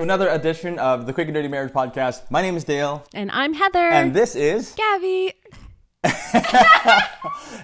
another edition of the Quick and Dirty Marriage Podcast. My name is Dale. And I'm Heather. And this is Gabbie.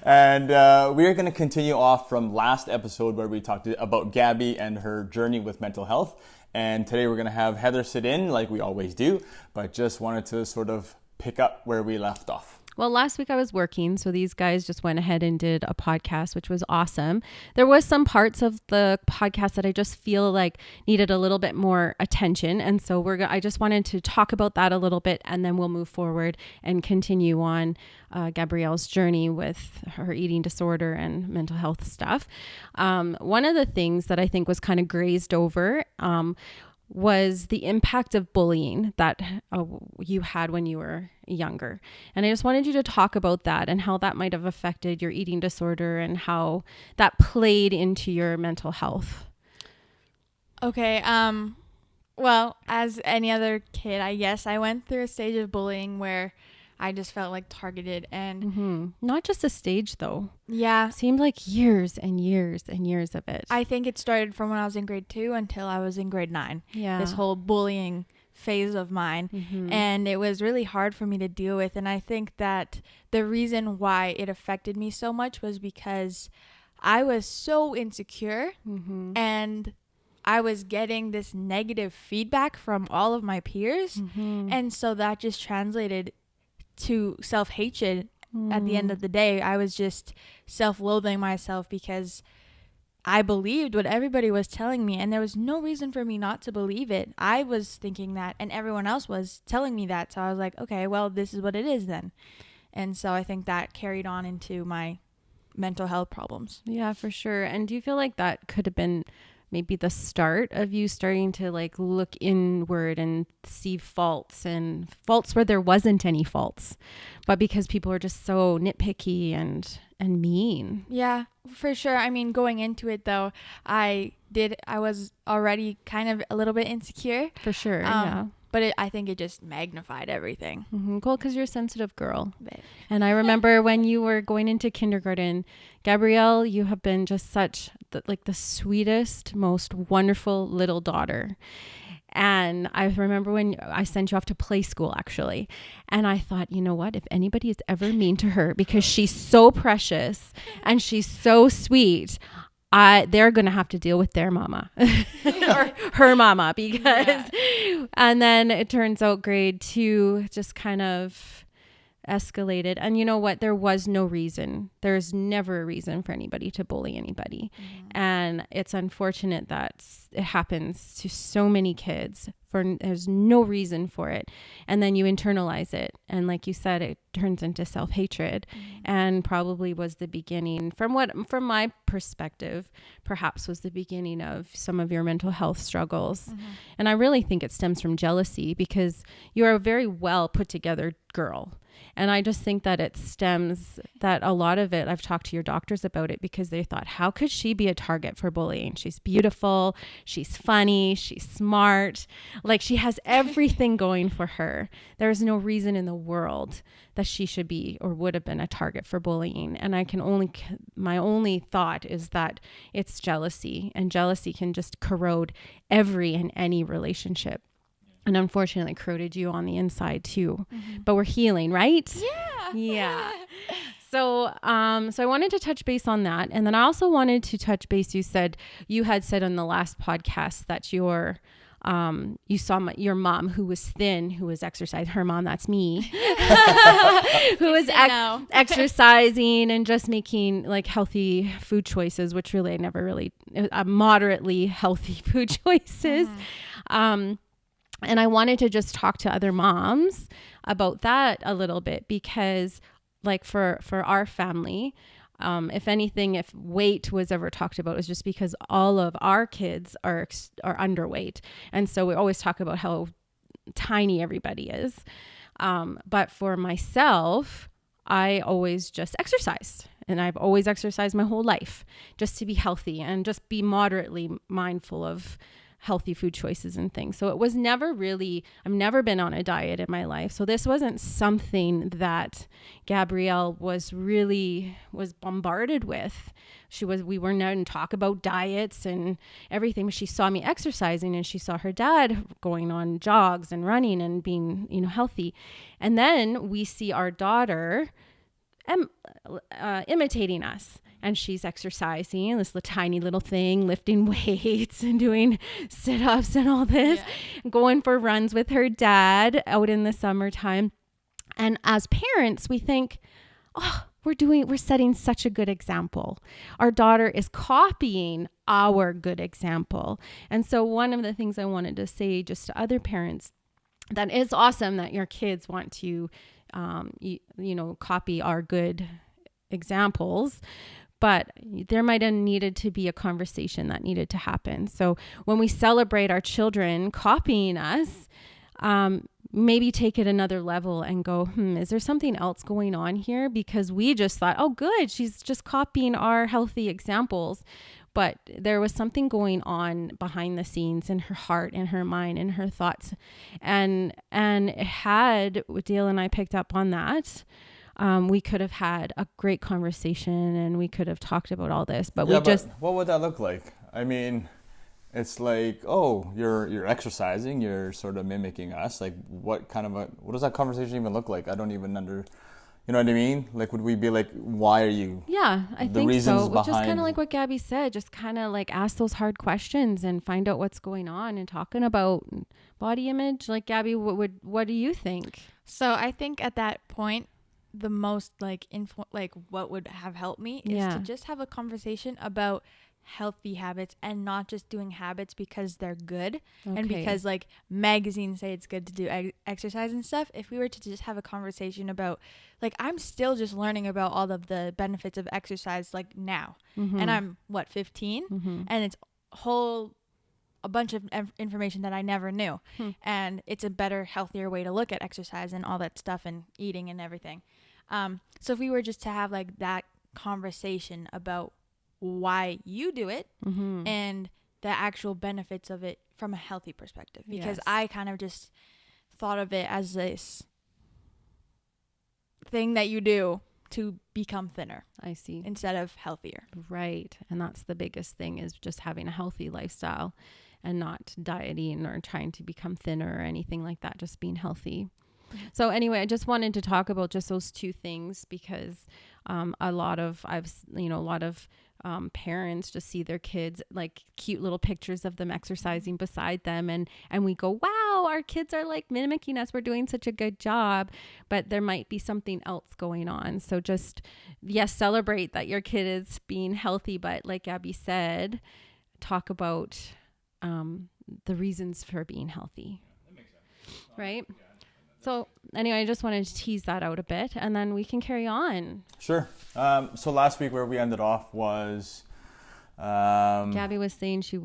And we are going to continue off from last episode where we talked about Gabbie and her journey with mental health. And today we're going to have Heather sit in like we always do, but just wanted to sort of pick up where we left off. Well, last week I was working, so these guys just went ahead and did a podcast, which was awesome. There was some parts of the podcast that I just feel like needed a little bit more attention. And so I just wanted to talk about that a little bit, and then we'll move forward and continue on Gabrielle's journey with her eating disorder and mental health stuff. One of the things that I think was kind of grazed over was the impact of bullying that you had when you were younger. And I just wanted you to talk about that and how that might have affected your eating disorder and how that played into your mental health. Okay. Well, as any other kid, I guess I went through a stage of bullying where I just felt like targeted and not just a stage though. Yeah. Seemed like years and years and years of it. I think it started from when I was in grade 2 until I was in grade 9. Yeah. This whole bullying phase of mine. And it was really hard for me to deal with. And I think that the reason why it affected me so much was because I was so insecure and I was getting this negative feedback from all of my peers. And so that just translated to self-hatred. At the end of the day, I was just self-loathing myself because I believed what everybody was telling me, and there was no reason for me not to believe it. I was thinking that, and everyone else was telling me that. So I was like, okay, well, this is what it is then. And so I think that carried on into my mental health problems. Yeah, for sure. And do you feel like that could have been maybe the start of you starting to like look inward and see faults where there wasn't any faults, but because people are just so nitpicky and mean? Yeah, for sure. I mean, going into it though, I was already kind of a little bit insecure. For sure, yeah. But I think it just magnified everything. Cool, because you're a sensitive girl. And I remember when you were going into kindergarten, Gabrielle, you have been just such the sweetest, most wonderful little daughter. And I remember when I sent you off to play school, actually. And I thought, you know what? If anybody is ever mean to her, because she's so precious and she's so sweet, they're going to have to deal with their mama or her mama because, and then it turns out grade 2 just kind of escalated. And you know what? There was no reason. There's never a reason for anybody to bully anybody. And it's unfortunate that it happens to so many kids there's no reason for it. And then you internalize it. And like you said, it turns into self-hatred and probably was the beginning from my perspective, perhaps was the beginning of some of your mental health struggles. And I really think it stems from jealousy because you're a very well put together girl. And I just think that it stems that a lot of it, I've talked to your doctors about it because they thought, how could she be a target for bullying? She's beautiful. She's funny. She's smart. Like she has everything going for her. There's no reason in the world that she should be or would have been a target for bullying. And my only thought is that it's jealousy, and jealousy can just corrode every and any relationship. And unfortunately corroded you on the inside too, but we're healing, right? Yeah. So I wanted to touch base on that. And then I also wanted to touch base. You had said on the last podcast that you saw your mom who was thin, who was exercising. Her mom, that's me, who was exercising and just making like healthy food choices, which really I never really moderately healthy food choices. And I wanted to just talk to other moms about that a little bit because like for our family, if anything, if weight was ever talked about, it was just because all of our kids are underweight. And so we always talk about how tiny everybody is. But for myself, I always just exercised. And I've always exercised my whole life just to be healthy and just be moderately mindful of healthy food choices and things. So it was never really, I've never been on a diet in my life. So this wasn't something that Gabrielle was bombarded with. We were now and talk about diets and everything. She saw me exercising and she saw her dad going on jogs and running and being, healthy. And then we see our daughter imitating us. And she's exercising, this tiny little thing, lifting weights and doing sit-ups and all this, going for runs with her dad out in the summertime. And as parents, we think, oh, we're setting such a good example. Our daughter is copying our good example. And so one of the things I wanted to say just to other parents, that is awesome that your kids want to, copy our good examples. But there might have needed to be a conversation that needed to happen. So when we celebrate our children copying us, maybe take it another level and go, is there something else going on here? Because we just thought, oh, good, she's just copying our healthy examples. But there was something going on behind the scenes in her heart and her mind and her thoughts. And had Dale and I picked up on that, we could have had a great conversation and we could have talked about all this, but what would that look like? I mean, it's like, oh, you're exercising, you're sort of mimicking us. Like, what does that conversation even look like? I don't even you know what I mean? Like, would we be like, why are you? Yeah, I think so. Behind... Just kind of like what Gabbie said, just kind of like ask those hard questions and find out what's going on and talking about body image. Like, Gabbie, what do you think? So I think at that point, the most what would have helped me is to just have a conversation about healthy habits and not just doing habits because they're good and because like magazines say it's good to do exercise and stuff. If we were to just have a conversation about, like, I'm still just learning about all of the benefits of exercise like now, and I'm 15 and it's a bunch of information that I never knew, and it's a better, healthier way to look at exercise and all that stuff and eating and everything. So if we were just to have like that conversation about why you do it and the actual benefits of it from a healthy perspective, because I kind of just thought of it as this thing that you do to become thinner. I see. Instead of healthier. Right. And that's the biggest thing, is just having a healthy lifestyle and not dieting or trying to become thinner or anything like that, just being healthy. So anyway, I just wanted to talk about just those two things because a lot of parents just see their kids, like cute little pictures of them exercising beside them, and we go, wow, our kids are like mimicking us, we're doing such a good job, but there might be something else going on. So just, yes, celebrate that your kid is being healthy, but like Gabbie said, talk about the reasons for being healthy. That makes sense. Right? Yeah. So anyway, I just wanted to tease that out a bit, and then we can carry on. Sure. So last week where we ended off was... Gabbie was saying she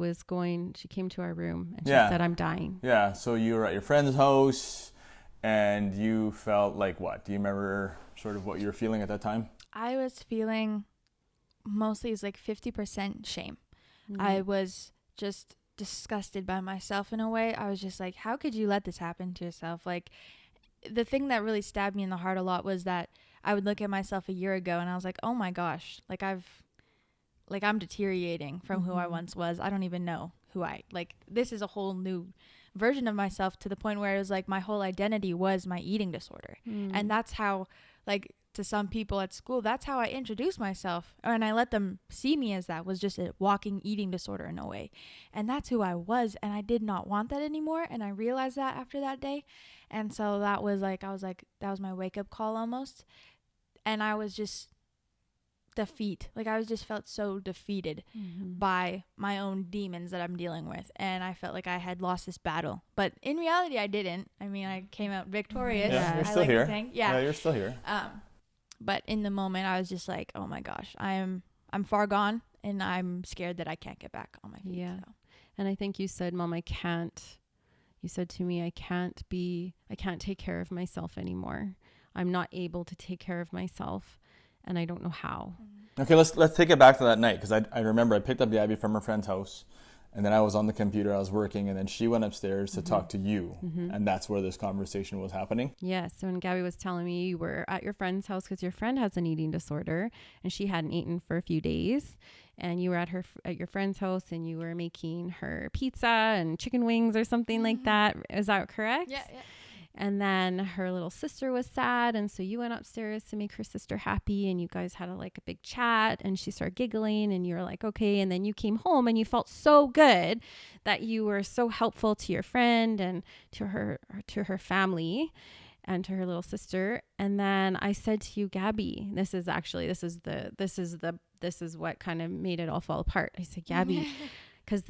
came to our room and she said, I'm dying. Yeah, so you were at your friend's house and you felt like what? Do you remember sort of what you were feeling at that time? I was feeling mostly like 50% shame. I was just disgusted by myself in a way. I was just like, how could you let this happen to yourself? Like, the thing that really stabbed me in the heart a lot was that I would look at myself a year ago and I was like, oh my gosh, I'm deteriorating from who I once was. I don't even know this is a whole new version of myself, to the point where it was like my whole identity was my eating disorder. And that's how, like, to some people at school, that's how I introduced myself, and I let them see me as that, was just a walking eating disorder in a way. And that's who I was, and I did not want that anymore, and I realized that after that day. And so that was like, that was my wake-up call almost. And I was just I just felt so defeated by my own demons that I'm dealing with, and I felt like I had lost this battle, but in reality I didn't. I mean, I came out victorious. Yeah, you're still here. Yeah, you're still here. But in the moment I was just like, oh my gosh, I'm far gone, and I'm scared that I can't get back on my feet. Yeah. So. And I think you said, Mom, you said to me, I can't take care of myself anymore. I'm not able to take care of myself, and I don't know how. Okay, let's take it back to that night, because I remember I picked up Gabbie from her friend's house, And then I was on the computer, I was working, and then she went upstairs to talk to you. And that's where this conversation was happening. Yes. So when Gabbie was telling me you were at your friend's house because your friend has an eating disorder and she hadn't eaten for a few days, and you were at your friend's house and you were making her pizza and chicken wings or something like that. Is that correct? Yeah. And then her little sister was sad, and so you went upstairs to make her sister happy, and you guys had a big chat, and she started giggling, and you were like, okay. And then you came home and you felt so good that you were so helpful to your friend and to her family and to her little sister. And then I said to you, Gabbie, this is what kind of made it all fall apart. I said, Gabbie, because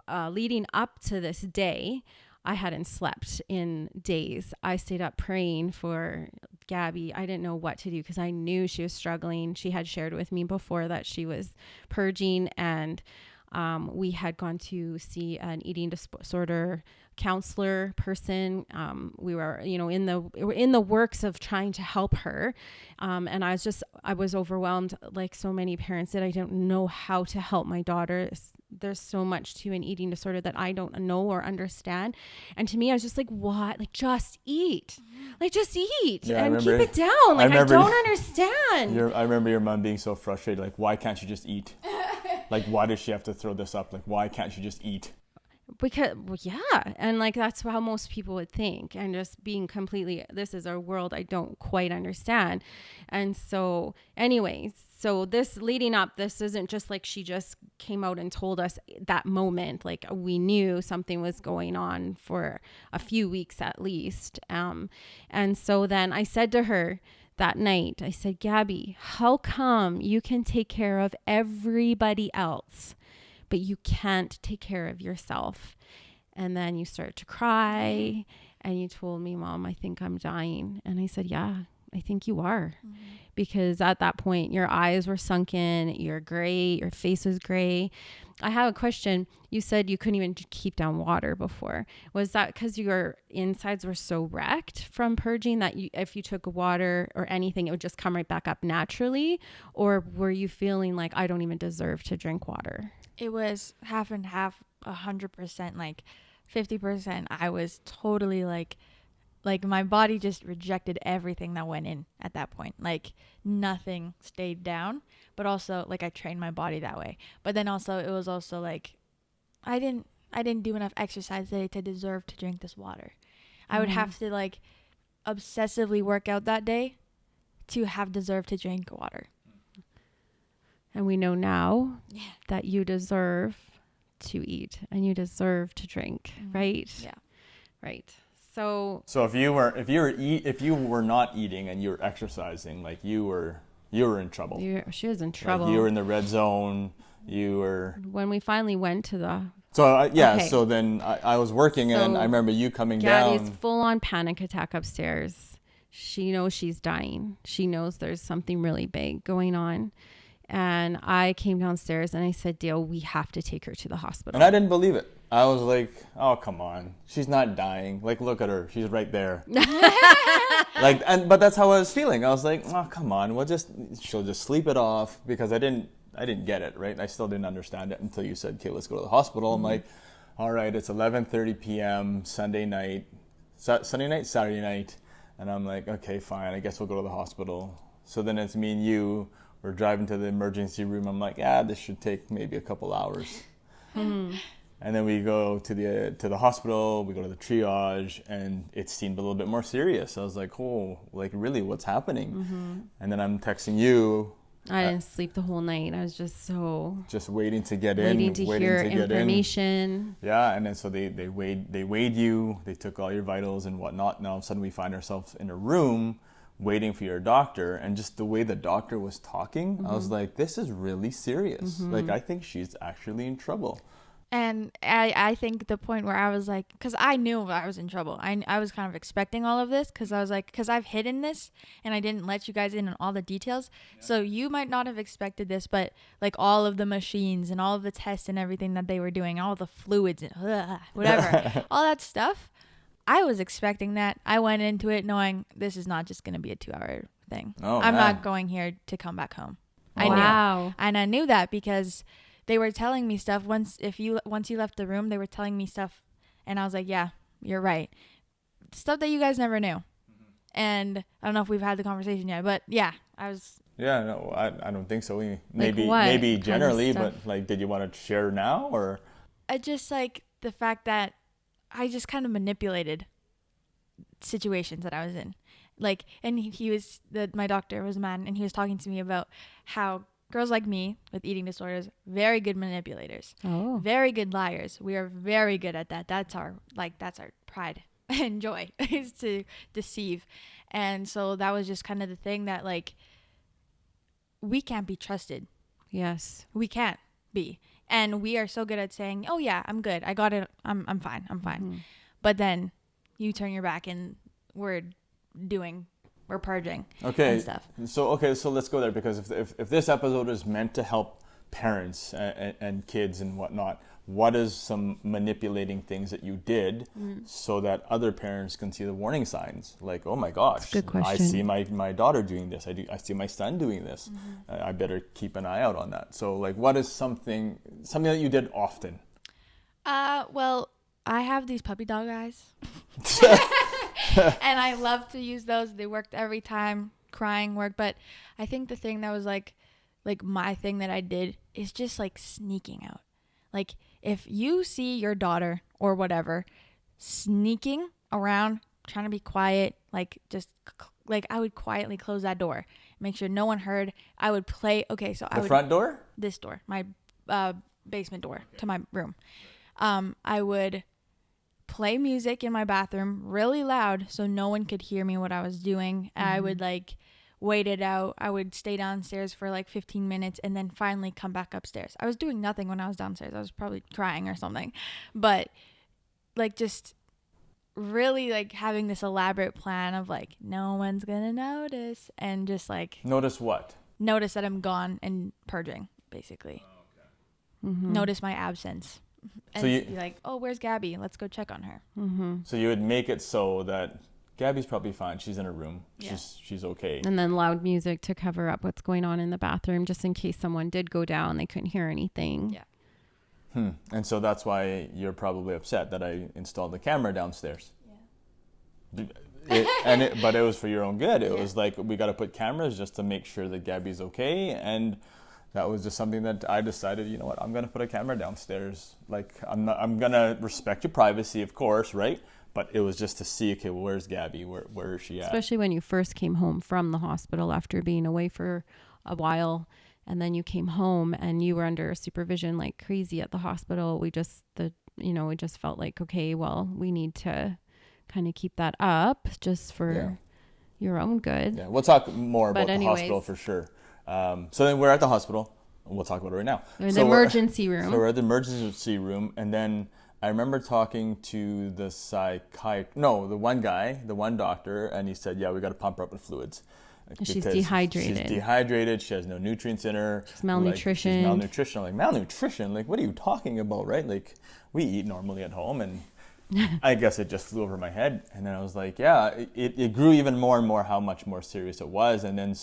leading up to this day, I hadn't slept in days. I stayed up praying for Gabbie. I didn't know what to do because I knew she was struggling. She had shared with me before that she was purging, and we had gone to see an eating disorder counselor person. We were, in the works of trying to help her. And I was overwhelmed like so many parents did. I don't know how to help my daughter. There's so much to an eating disorder that I don't know or understand. And to me, I was just like, what? Like, just eat. Like, just eat and keep it down. Like, I don't understand. I remember your mom being so frustrated. Like, why can't she just eat? Like, why does she have to throw this up? Like, why can't she just eat? Because, and like that's how most people would think, and just being completely, this is a world I don't quite understand. And so anyways, so this leading up, this isn't just like she just came out and told us that moment. Like, we knew something was going on for a few weeks at least. And so then I said to her that night, I said, Gabbie, how come you can take care of everybody else, but you can't take care of yourself? And then you started to cry and you told me, Mom, I think I'm dying. And I said, yeah, I think you are. Because at that point, your eyes were sunken, you're gray, your face was gray. I have a question. You said you couldn't even keep down water before. Was that because your insides were so wrecked from purging that if you took water or anything, it would just come right back up naturally? Or were you feeling like, I don't even deserve to drink water? It was half and half, 100%, like 50%. I was totally like my body just rejected everything that went in at that point. Like, nothing stayed down, but also like I trained my body that way. But then also it was also like I didn't do enough exercise today to deserve to drink this water. I would have to like obsessively work out that day to have deserved to drink water. And we know now that you deserve to eat and you deserve to drink, right? Yeah. Right. So if you were not eating and you were exercising, like you were in trouble. She was in trouble. Like, you were in the red zone. You were. When we finally went to the. So then I was working, and I remember you coming down. Gabbie's full on panic attack upstairs. She knows she's dying. She knows there's something really big going on. And I came downstairs and I said, Dale, we have to take her to the hospital. And I didn't believe it. I was like, oh, come on. She's not dying. Like, look at her. She's right there. But that's how I was feeling. I was like, oh, come on. She'll just sleep it off, because I didn't get it, right? I still didn't understand it until you said, okay, let's go to the hospital. I'm like, all right, it's 11:30 p.m. Saturday night. And I'm like, okay, fine. I guess we'll go to the hospital. So then it's me and you. We're driving to the emergency room. I'm like, this should take maybe a couple hours. And then we go to the hospital. We go to the triage, and it seemed a little bit more serious. I was like, oh, like really, what's happening? And then I'm texting you. I didn't sleep the whole night. I was just waiting to get in, waiting to hear information. Yeah, and then so they weighed you. They took all your vitals and whatnot. Now all of a sudden we find ourselves in a room waiting for your doctor, and just the way the doctor was talking, I was like, this is really serious. Like, I think she's actually in trouble. And I think the point where I was like, because I knew I was in trouble. I was kind of expecting all of this, because I was like, because I've hidden this and I didn't let you guys in on all the details. Yeah. So you might not have expected this, but like all of the machines and all of the tests and everything that they were doing, all the fluids and whatever, all that stuff, I was expecting that. I went into it knowing this is not just going to be a 2-hour thing. I'm not going here to come back home. I knew. And I knew that because they were telling me stuff once you left the room, they were telling me stuff, and I was like, yeah, you're right. Stuff that you guys never knew. And I don't know if we've had the conversation yet, but yeah, I was. Yeah, no, I don't think so. Maybe what maybe kind generally, of but stuff? like, did you want to share now or? I just like the fact that I just kind of manipulated situations that I was in. Like, and my doctor was a man, and he was talking to me about how girls like me with eating disorders, very good manipulators, very good liars. We are very good at that. That's our pride and joy is to deceive. And so that was just kind of the thing that, like, we can't be trusted. Yes. We can't be. And we are so good at saying, oh yeah, I'm good. I got it. I'm fine. I'm fine. Mm-hmm. But then you turn your back and we're purging Okay. and stuff. So let's go there, because if this episode is meant to help parents and kids and whatnot, what is some manipulating things that you did so that other parents can see the warning signs? Like, oh my gosh, Good question. I see my daughter doing this. I see my son doing this. I better keep an eye out on that. So, like, what is something that you did often? Well, I have these puppy dog eyes. And I love to use those. They worked every time. Crying worked. But I think the thing that was like my thing that I did is just like sneaking out. Like, if you see your daughter or whatever sneaking around, trying to be quiet, like, just like, I would quietly close that door, make sure no one heard. I would play. Okay, so Front door? This door, my basement door to my room. I would play music in my bathroom really loud so no one could hear me what I was doing. I would like wait it out. I would stay downstairs for like 15 minutes and then finally come back upstairs. I was doing nothing when I was downstairs. I was probably crying or something. But like, just really like having this elaborate plan of like, no one's gonna notice, and just like Notice what? notice that I'm gone and purging, basically. Notice my absence. And So you- be like, oh, where's Gabbie? Let's go check on her. So you would make it so that Gabbie's probably fine. She's in her room. Yeah. She's okay. And then loud music to cover up what's going on in the bathroom, just in case someone did go down, they couldn't hear anything. Yeah. And so that's why you're probably upset that I installed the camera downstairs. Yeah. But it was for your own good. It Yeah. was like, we got to put cameras just to make sure that Gabbie's okay. And that was just something that I decided, you know what, I'm going to put a camera downstairs. Like, I'm going to respect your privacy, of course, right? But it was just to see, okay, well, where's Gabbie? Where is she at? Especially when you first came home from the hospital after being away for a while, and then you came home and you were under supervision like crazy at the hospital. We just felt like, okay, well, we need to kind of keep that up just for your own good. Yeah, we'll talk more about the anyways. hospital for sure. So then we're at the hospital. We'll talk about it right now. We're in the emergency room. So we're at the emergency room, and then I remember talking to the one doctor, and he said, yeah, we got to pump her up with fluids. She's dehydrated. She's dehydrated. She has no nutrients in her. She's malnutrition. She's malnutrition. I'm like, malnutrition? Like, what are you talking about, right? Like, we eat normally at home, and I guess it just flew over my head. And then I was like, yeah, it grew even more and more how much more serious it was. And then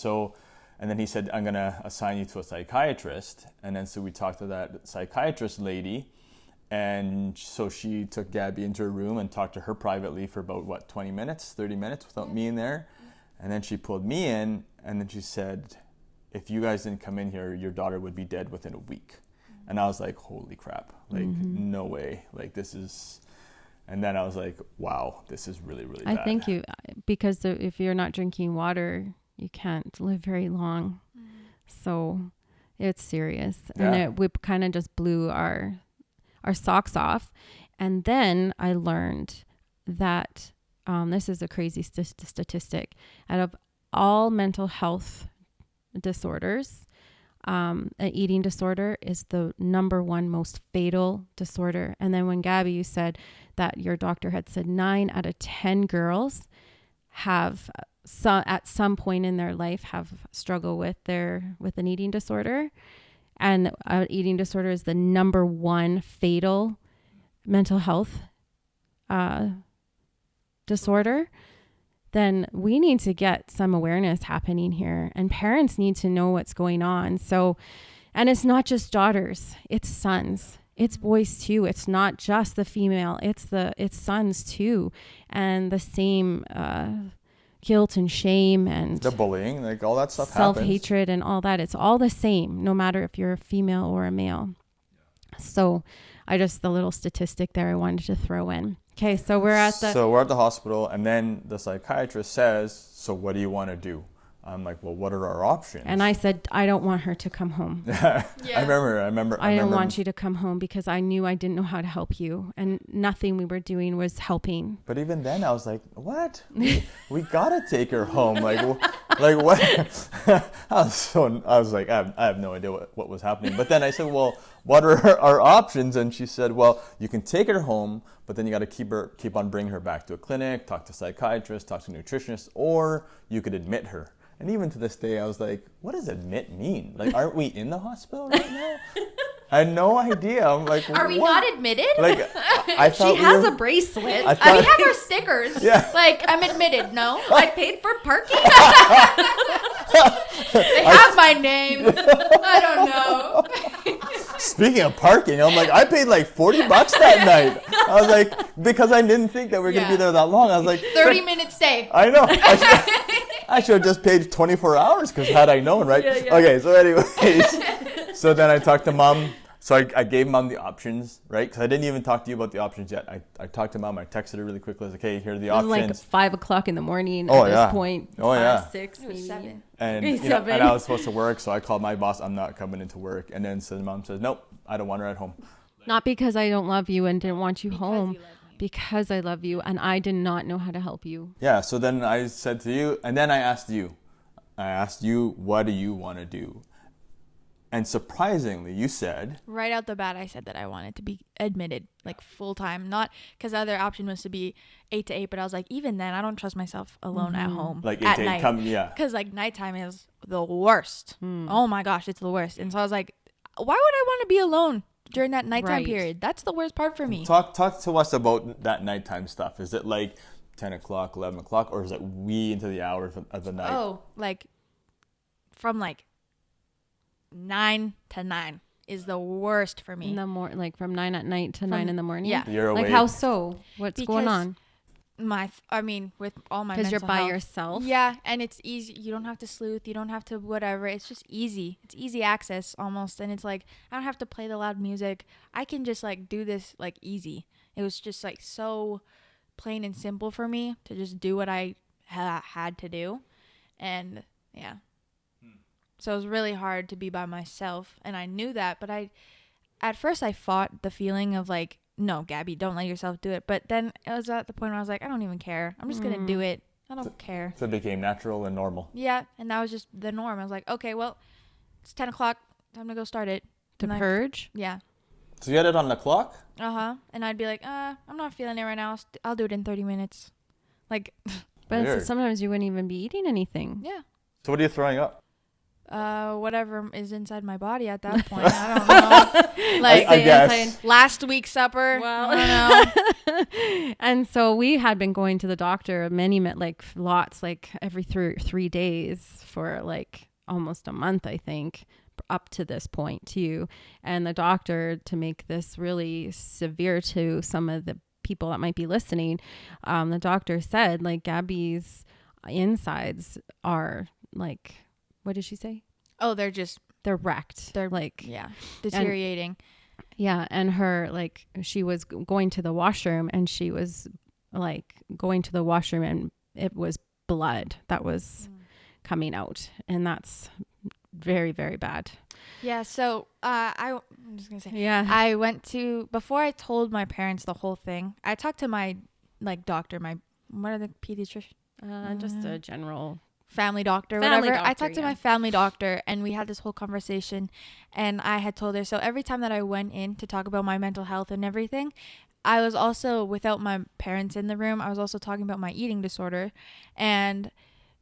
he said, I'm going to assign you to a psychiatrist. And then so we talked to that psychiatrist lady. And so she took Gabbie into her room and talked to her privately for about, 30 minutes without me in there. And then she pulled me in, and then she said, if you guys didn't come in here, your daughter would be dead within a week. And I was like, holy crap, like, no way. Like, this is... And then I was like, wow, this is really, really bad. I think because if you're not drinking water, you can't live very long. So it's serious. Yeah. And we kind of just blew our socks off. And then I learned that this is a crazy statistic. Out of all mental health disorders, an eating disorder is the number one most fatal disorder. And then when Gabbie, you said that your doctor had said 9 out of 10 girls have at some point in their life have struggled with an eating disorder, and eating disorder is the number one fatal mental health disorder, then we need to get some awareness happening here, and parents need to know what's going on. So And it's not just daughters, it's sons. It's boys too. It's not just the female. It's sons too. And the same guilt and shame and the bullying, like all that stuff happens. Self-hatred and all that. It's all the same, no matter if you're a female or a male. So the little statistic there I wanted to throw in. Okay, so we're at the hospital, and then the psychiatrist says, so what do you want to do? I'm like, well, what are our options? And I said, I don't want her to come home. Yeah. I remember. I didn't want you to come home because I knew I didn't know how to help you. And nothing we were doing was helping. But even then I was like, what? We gotta take her home. Like what? I was like, I have no idea what was happening. But then I said, well, what are our options? And she said, well, you can take her home, but then you got to keep on bringing her back to a clinic, talk to psychiatrists, talk to nutritionists, or you could admit her. And even to this day, I was like, what does admit mean? Like, aren't we in the hospital right now? I had no idea. I'm like, are we not admitted? Like, I thought she has a bracelet. We have our stickers. Yeah. Like, I'm admitted. No, I paid for parking. They have my name. I don't know. Speaking of parking, I'm like, I paid like $40 that night. I was like, because I didn't think that we were going to be there that long. I was like, 30-minute stay. I know. I should have just paid 24 hours because had I known, right? Yeah. Okay, so anyways, so then I talked to Mom. So I gave Mom the options, right? Because I didn't even talk to you about the options yet. I talked to Mom. I texted her really quickly. I was like, hey, here are the options. Like 5 o'clock in the morning at this point. Oh, yeah. 6, maybe. 7. And, and I was supposed to work, so I called my boss. I'm not coming into work. And then Mom says, nope, I don't want her at home. Not because I don't love you and didn't want you home. Because I love you and I did not know how to help you. Yeah, so then I said to you, and then I asked you, what do you want to do? And surprisingly, you said... Right out the bat, I said that I wanted to be admitted, like full-time. Not because the other option was to be 8 to 8, but I was like, even then, I don't trust myself alone at home. Like 8 at to 8, night. Because like nighttime is the worst. Oh my gosh, it's the worst. And so I was like, why would I want to be alone during that nighttime period? That's the worst part for me. Talk to us about that nighttime stuff. Is it like 10 o'clock, 11 o'clock, or is it wee into the hours of the night? Oh, like from like 9 to 9 is the worst for me. In the like from 9 at night to 9 in the morning? Yeah. You're awake. Like how so? What's going on? With all my mental because you're by health, yourself. Yeah, and it's easy. You don't have to sleuth. You don't have to whatever. It's just easy. It's easy access almost, and it's like I don't have to play the loud music. I can just like do this like easy. It was just like so plain and simple for me to just do what I had to do, and yeah. So it was really hard to be by myself, and I knew that. But at first I fought the feeling of like, no, Gabbie, don't let yourself do it. But then it was at the point where I was like, I don't even care. I'm just going to do it. I don't care. So it became natural and normal. Yeah. And that was just the norm. I was like, okay, well, it's 10 o'clock. Time to go start it. To purge? Yeah. So you had it on the clock? Uh-huh. And I'd be like, I'm not feeling it right now. I'll do it in 30 minutes. Like. But sometimes you wouldn't even be eating anything. Yeah. So what are you throwing up? Whatever is inside my body at that point. I don't know. Like I guess. Last week's supper. Well, I don't know. And so we had been going to the doctor lots, like every 3 days for like almost a month, I think, up to this point too. And the doctor, to make this really severe to some of the people that might be listening, the doctor said like Gabbie's insides are like, what did she say? Oh, they're wrecked. They're like, yeah, deteriorating. And her, like, she was going to the washroom and she was like going to the washroom and it was blood that was coming out. And that's very, very bad. Yeah. So I'm just going to say, I went to, before I told my parents the whole thing, I talked to my like doctor, what are the pediatrician? Just a general family doctor, whatever. I talked to my family doctor and we had this whole conversation and I had told her, so every time that I went in to talk about my mental health and everything, I was also, without my parents in the room, I was also talking about my eating disorder, and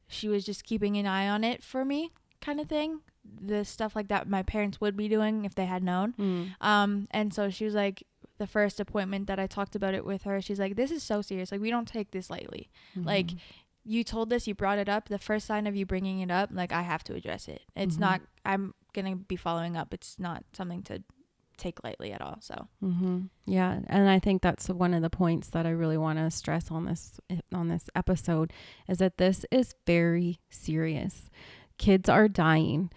she was just keeping an eye on it for me, kind of thing. The stuff like that my parents would be doing if they had known. And so she was like, the first appointment that I talked about it with her, she's like, this is so serious. Like, we don't take this lightly. Like, you told this, you brought it up. The first sign of you bringing it up, like, I have to address it. It's not, I'm going to be following up. It's not something to take lightly at all. So yeah, and I think that's one of the points that I really want to stress on this episode, is that this is very serious. Kids are dying.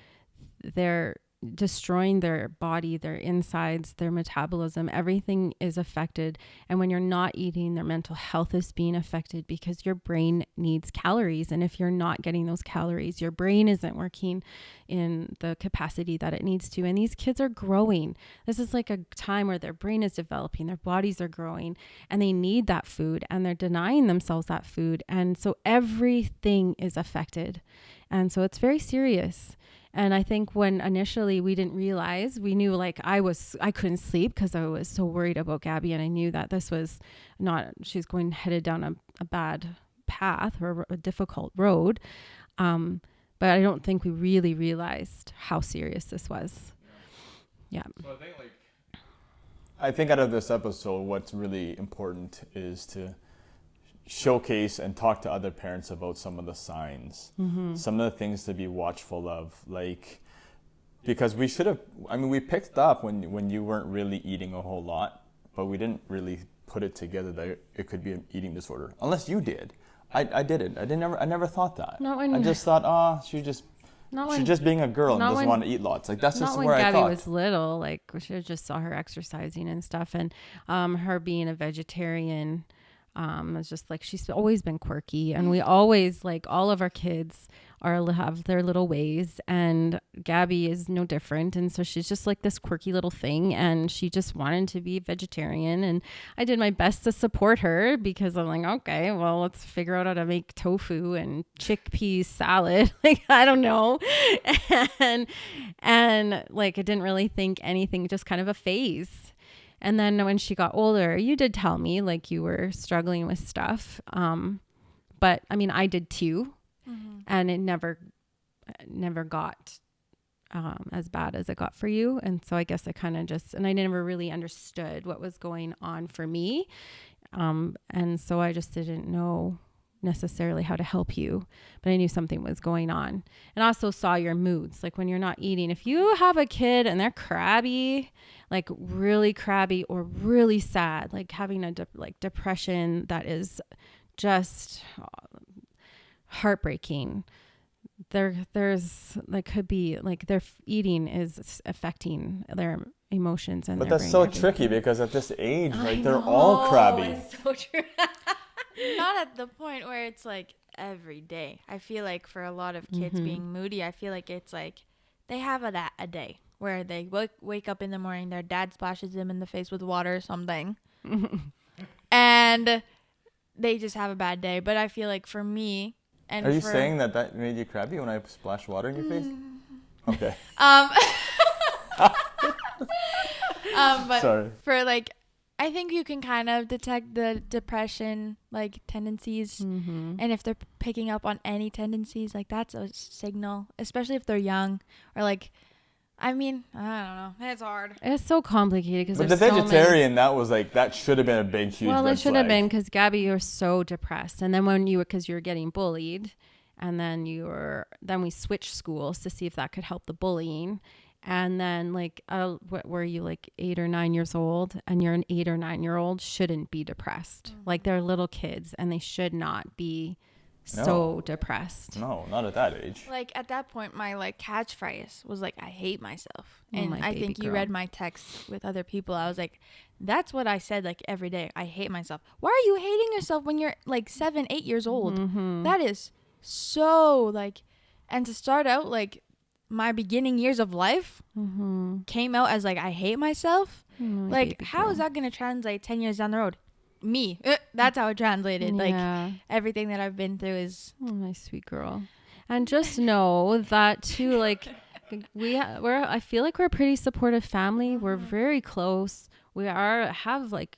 They're destroying their body, their insides, their metabolism. Everything is affected. And when you're not eating, their mental health is being affected, because your brain needs calories. And if you're not getting those calories, your brain isn't working in the capacity that it needs to. And these kids are growing. This is like a time where their brain is developing, their bodies are growing, and they need that food, and they're denying themselves that food. And so everything is affected. And so it's very serious. And I think when initially we didn't realize, we knew, like, I couldn't sleep because I was so worried about Gabbie, and I knew that this was she's headed down a bad path or a difficult road. But I don't think we really realized how serious this was. Yeah. So I think out of this episode, what's really important is to showcase and talk to other parents about some of the signs, some of the things to be watchful of, like, because we picked up when you weren't really eating a whole lot, but we didn't really put it together that it could be an eating disorder, unless you did. I didn't. I never thought that. I just thought, she's just being a girl and doesn't want to eat lots. Like, that's just where I thought. Not when Gabbie was little. Like, we should have just saw her exercising and stuff, and her being a vegetarian. It's just like, she's always been quirky, and we always, like, all of our kids have their little ways, and Gabbie is no different. And so she's just like this quirky little thing, and she just wanted to be vegetarian, and I did my best to support her, because I'm like, okay, well, let's figure out how to make tofu and chickpea salad. Like, I don't know. and like, I didn't really think anything, just kind of a phase. And then when she got older, you did tell me, like, you were struggling with stuff. But I mean, I did too. And it never got as bad as it got for you. And so I guess I kind of and I never really understood what was going on for me. And so I just didn't know necessarily how to help you, but I knew something was going on. And also saw your moods, like when you're not eating. If you have a kid and they're crabby, like really crabby or really sad, like having a depression that is just heartbreaking, there's like, could be like their eating is affecting their emotions. And but that's so tricky, because at this age, like, they're all crabby. It's so true. Not at the point where it's like every day. I feel like for a lot of kids being moody, I feel like it's like they have a day where they wake up in the morning, their dad splashes them in the face with water or something, and they just have a bad day. But I feel like for me, and are you saying that made you crabby when I splashed water in your face? Okay. But sorry. For like, I think you can kind of detect the depression, like, tendencies. And if they're picking up on any tendencies, like, that's a signal, especially if they're young, or like, I mean, I don't know. It's hard. It's so complicated, because but the vegetarian, that should have been a big, huge well, red it should flag. have been, because Gabbie, you're so depressed. And then because you were getting bullied, and then we switched schools to see if that could help the bullying. And then, like, what were you, like 8 or 9 years old? And you're an 8 or 9-year-old shouldn't be depressed. Like, they're little kids, and they should not be so depressed. No, not at that age. Like, at that point, my, like, catchphrase was like, I hate myself. And I think you girl. read my text with other people. I was like, that's what I said, like, every day. I hate myself. Why are you hating yourself when you're like 7, 8 years old? That is so, like, and to start out, like, my beginning years of life came out as like, I hate myself. Like, how is that going to translate 10 years down the road? Me. That's how it translated. Yeah. Like, everything that I've been through is. Oh, my sweet girl. And just know that too, like, I feel like we're a pretty supportive family. We're very close. We are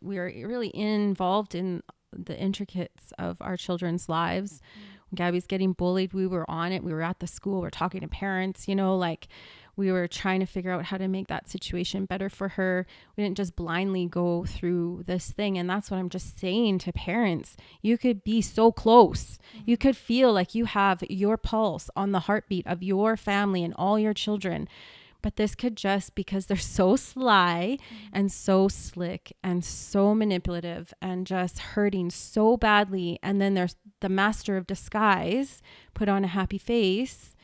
really involved in the intricacies of our children's lives. Gabbie's getting bullied, we were on it. We were at the school, we're talking to parents, like, we were trying to figure out how to make that situation better for her. We didn't just blindly go through this thing. And that's what I'm just saying to parents. You could be so close. You could feel like you have your pulse on the heartbeat of your family and all your children. But this could just, because they're so sly and so slick and so manipulative and just hurting so badly. And then there's the master of disguise, put on a happy face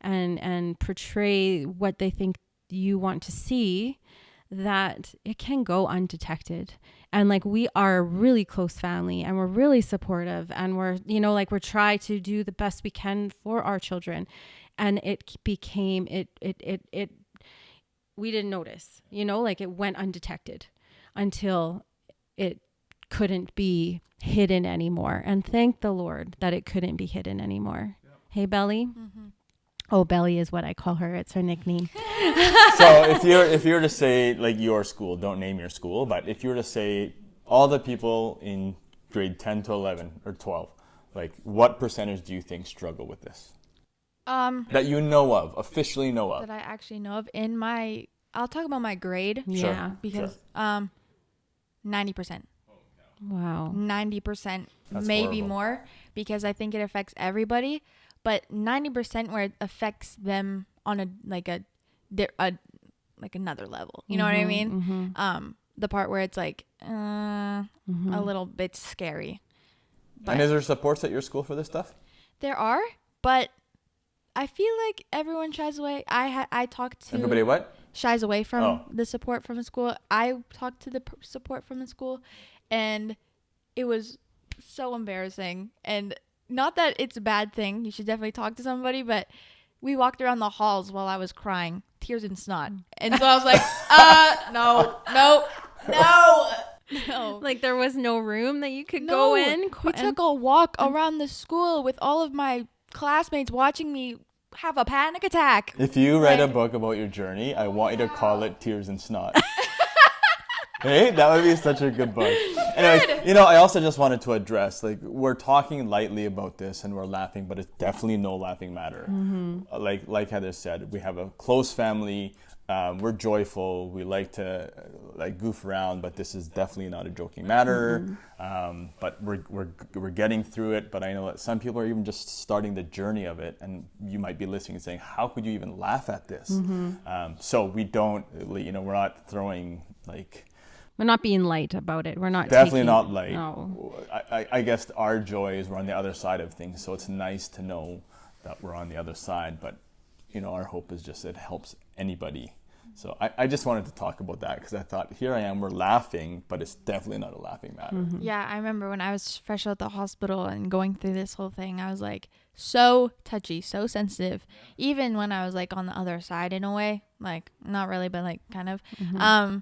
and portray what they think you want to see, that it can go undetected. And like, we are a really close family and we're really supportive and we're, you know, like, we're trying to do the best we can for our children. And it became, we didn't notice, you know, like, it went undetected until it couldn't be hidden anymore. And thank the Lord that it couldn't be hidden anymore. Yeah. Hey, Belly. Mm-hmm. Oh, Belly is what I call her. It's her nickname. So if you were to say, like, your school, don't name your school, but if you were to say all the people in grade 10 to 11 or 12, like, what percentage do you think struggle with this? That you know of, officially know of. That I actually know of. I'll talk about my grade. Yeah. Because 90%. Wow. 90%, That's maybe horrible. more, because I think it affects everybody. But 90% where it affects them on another level. You know what I mean? Mm-hmm. The part where it's like a little bit scary. But And is there supports at your school for this stuff? there are, but I feel like everyone shies away. I talked to Everybody what? shies away from the support from the school. I talked to the support from the school, and it was so embarrassing. And not that it's a bad thing. You should definitely talk to somebody, but we walked around the halls while I was crying, tears and snot. And so I was like, no. Like, there was no room that you could go in. We took a walk around the school with all of my classmates watching me have a panic attack. If you write a book about your journey, I want you to call it Tears and Snot. Hey, that would be such a good book. Anyways, you know, I also just wanted to address, like, we're talking lightly about this and we're laughing, but it's definitely no laughing matter. Mm-hmm. Like Heather said, we have a close family. We're joyful. We like to goof around, but this is definitely not a joking matter. Mm-hmm. But we're getting through it. But I know that some people are even just starting the journey of it, and you might be listening and saying, "How could you even laugh at this?" Mm-hmm. So we don't, you know, we're not throwing like. We're not being light about it. We're not definitely not light. No. I guess our joy is we're on the other side of things, so it's nice to know that we're on the other side. But you know, our hope is just it helps anybody. So I just wanted to talk about that because I thought, here I am, we're laughing, but it's definitely not a laughing matter. Mm-hmm. Yeah, I remember when I was fresh out the hospital and going through this whole thing, I was like so touchy, so sensitive. Even when I was like on the other side in a way, like not really, but like kind of. Mm-hmm.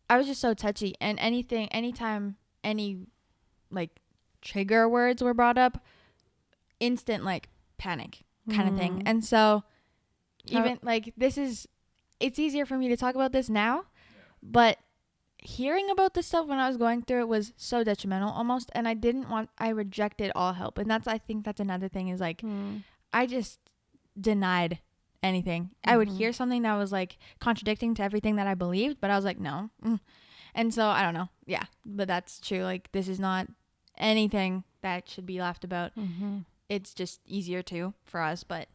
I was just so touchy, and anytime any like trigger words were brought up, instant like panic kind of thing. And so even like it's easier for me to talk about this now, but hearing about this stuff when I was going through it was so detrimental almost, and I rejected all help. And I think that's another thing is like, I just denied anything. I would hear something that was like contradicting to everything that I believed, but I was like, no. And so I don't know. Yeah, but that's true. Like, this is not anything that should be laughed about. It's just easier too for us, but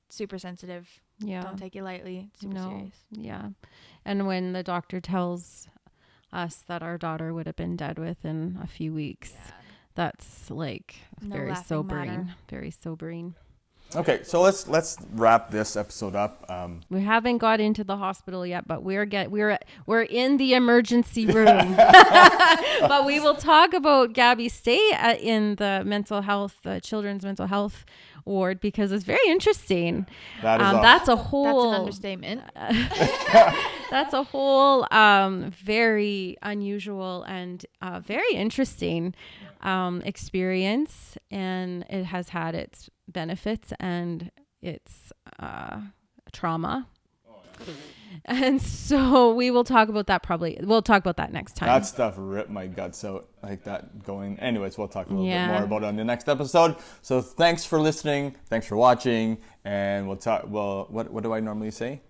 super sensitive. Yeah. Don't take it lightly. It's super serious. Yeah. And when the doctor tells us that our daughter would have been dead within a few weeks, that's like very sobering. Very sobering. Okay, so let's wrap this episode up. We haven't got into the hospital yet, but we're in the emergency room. But we will talk about Gabbie's stay in the mental health, the children's mental health ward, because it's very interesting. That's an understatement. That's a whole very unusual and very interesting experience, and it has had its benefits and its trauma. And so we will talk about that we'll talk about that next time. That stuff ripped my guts out, like that going. Anyways, we'll talk a little bit more about it on the next episode. So thanks for listening. Thanks for watching. And we'll talk. Well, what do I normally say?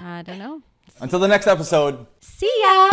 I don't know. Until the next episode. See ya.